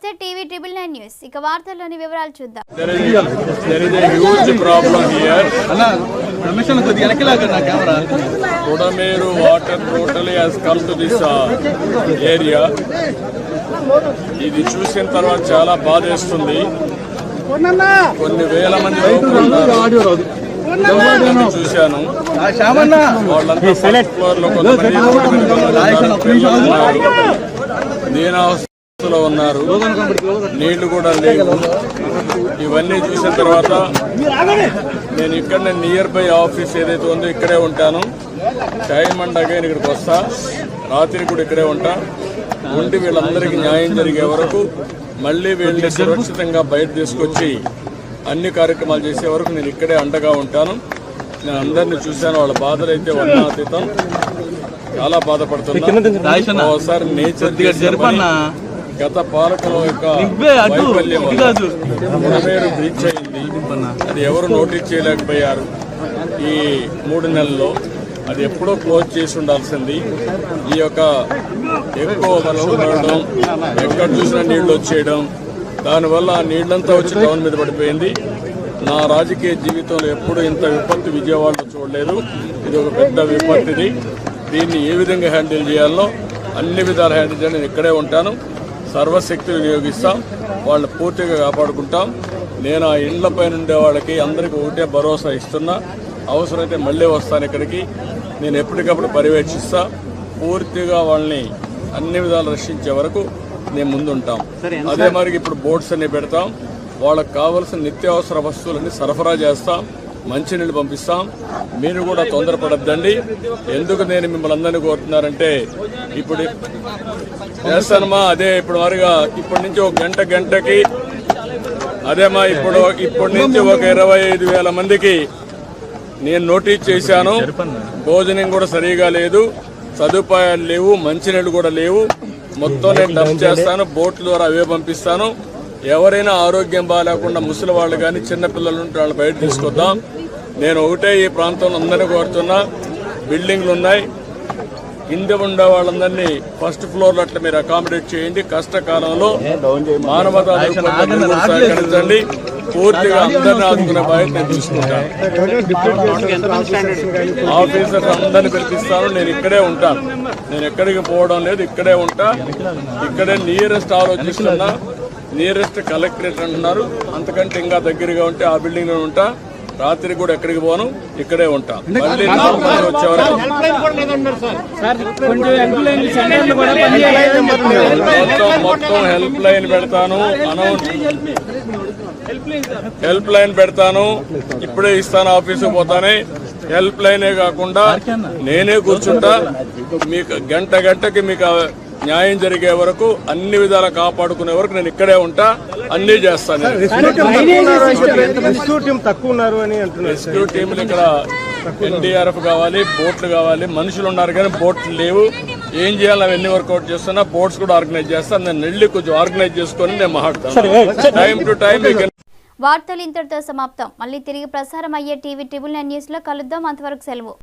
నమస్తే TV triple 9 news ఇక వార్తల్లోని వివరాలు చూద్దాం. There is a huge problem here. Kodameru water totally has come to this area. ఇది చూసిన తర్వాత చాలా బాధేస్తుంది. కొన్ని వేల మంది చూశాను. వాళ్ళంతా ఫస్ట్ ఫ్లోర్ లో దీనావస్థలో ఉన్నారు. నీళ్లు కూడా లేవు. ఇవన్నీ చూసిన తర్వాత నేను ఇక్కడనే నియర్ బై ఆఫీస్ ఏదైతే ఉందో ఇక్కడే ఉంటాను. టైం అండ్ అగైన్ ఇక్కడికి వస్తా. రాత్రి కూడా ఇక్కడే ఉంటా. ఉండి వీళ్ళందరికీ న్యాయం జరిగే వరకు మళ్ళీ వీళ్ళని సురక్షితంగా బయట తీసుకొచ్చి అన్ని కార్యక్రమాలు చేసే వరకు నేను ఇక్కడే అండగా ఉంటాను. నేను అందరినీ చూశాను. వాళ్ళ బాధలు అయితే వర్ణాతీతం. చాలా బాధపడుతున్నా. ఒకసారి నేచర్ గత పాలకుల యొక్క వైఫల్యం బ్రీచ్ అయింది. అది ఎవరు నోటీస్ చేయలేకపోయారు ఈ 3 నెలల్లో. అది ఎప్పుడో క్లోజ్ చేసి ఉండాల్సింది. ఈ యొక్క ఎక్కువ వర్షం పడడం, ఎక్కడ చూసినా నీళ్లు వచ్చేయడం, దానివల్ల ఆ నీళ్లంతా వచ్చి టౌన్ మీద పడిపోయింది. నా రాజకీయ జీవితంలో ఎప్పుడూ ఇంత విపత్తు విజయవాడలో చూడలేదు. ఇది ఒక పెద్ద విపత్తిది. దీన్ని ఏ విధంగా హ్యాండిల్ చేయాలో అన్ని విధాలు హ్యాండిల్ చేయాలి. నేను ఇక్కడే ఉంటాను. సర్వశక్తి వినియోగిస్తాం. వాళ్ళని పూర్తిగా కాపాడుకుంటాం. నేను ఆ ఇండ్లపై ఉండే వాళ్ళకి అందరికీ ఒకటే భరోసా ఇస్తున్నా. అవసరమైతే మళ్ళీ వస్తాను ఇక్కడికి. నేను ఎప్పటికప్పుడు పర్యవేక్షిస్తా. పూర్తిగా వాళ్ళని అన్ని విధాలు రక్షించే వరకు నేను ముందుంటాం. అదే మరి ఇప్పుడు బోట్స్ అన్ని పెడతాం. వాళ్ళకి కావలసిన నిత్యావసర వస్తువులన్నీ సరఫరా చేస్తాం. మంచినీళ్ళు పంపిస్తాం. మీరు కూడా తొందరపడద్దండి. ఎందుకు నేను మిమ్మల్ని అందరినీ కోరుతున్నారంటే ఇప్పుడు చేస్తానమ్మా. అదే ఇప్పుడు మరిగా ఇప్పటి నుంచి ఒక గంటకి అదేమా ఇప్పటి నుంచి ఒక 25,000 మందికి నేను నోటీస్ చేశాను. భోజనం కూడా సరిగా లేదు, సదుపాయాలు లేవు, మంచినీళ్ళు కూడా లేవు. మొత్తం నేను డబ్ చేస్తాను. బోట్ల ద్వారా అవే పంపిస్తాను. ఎవరైనా ఆరోగ్యం బాగాలేకుండా ముసలి వాళ్ళు కానీ చిన్నపిల్లలు ఉంటే వాళ్ళు బయట తీసుకొద్దాం. నేను ఒకటే ఈ ప్రాంతంలో అందరినీ కోరుతున్నా. బిల్డింగ్లు ఉన్నాయి. కింద ఉండే వాళ్ళందరినీ ఫస్ట్ ఫ్లోర్లో అట్లా మీరు అకామిడేట్ చేయండి. కష్టకాలంలో మానవతా సహకరించండి. పూర్తిగా అందరినీ ఆదుకునే బాధ్యత నేను తీసుకుంటాను. ఆఫీసర్స్ అందరినీ పిలిపిస్తాను. నేను ఇక్కడే ఉంటాను. నేను ఎక్కడికి పోవడం లేదు. ఇక్కడే ఉంటా. ఇక్కడే నియరెస్ట్ ఆలోచిస్తున్నా. నియరెస్ట్ కలెక్టరేట్ అంటున్నారు. అంతకంటే ఇంకా దగ్గరగా ఉంటే ఆ బిల్డింగ్ లో ఉంటా. రాత్రి కూడా ఎక్కడికి పోను. ఇక్కడే ఉంటా. మళ్ళీ వచ్చేవరకు మొత్తం హెల్ప్ లైన్ పెడతాను. హెల్ప్ లైన్ పెడతాను. ఇప్పుడే ఇస్తాను. ఆఫీసుకు పోతానే హెల్ప్ లైనే కాకుండా నేనే కూర్చుంటా. మీకు గంటకి మీకు న్యాయం జరిగే వరకు అన్ని విధాలా కాపాడుకునే వరకు నేను ఇక్కడే ఉంటా. అన్ని చేస్తాను. రెస్క్యూ టీంలు ఇక్కడ ఎన్డీఆర్ఎఫ్ కావాలి, బోట్లు కావాలి. మనుషులు ఉన్నారు కానీ బోట్లు లేవు. ఏం చేయాలి అవన్నీ వర్కౌట్ చేస్తున్నా. బోట్స్ కూడా ఆర్గనైజ్ చేస్తాను. నేను వెళ్ళి కొంచెం ఆర్గనైజ్ చేసుకొని నేను మాట్లాడతాను. Time to time. వార్తలు ఇంతటితో సమాప్తం. మళ్ళీ తిరిగి ప్రసారం అయ్యే టీవీ ట్రిపుల్ 9 న్యూస్ లో కలుద్దాం. అంతవరకు సెలవు.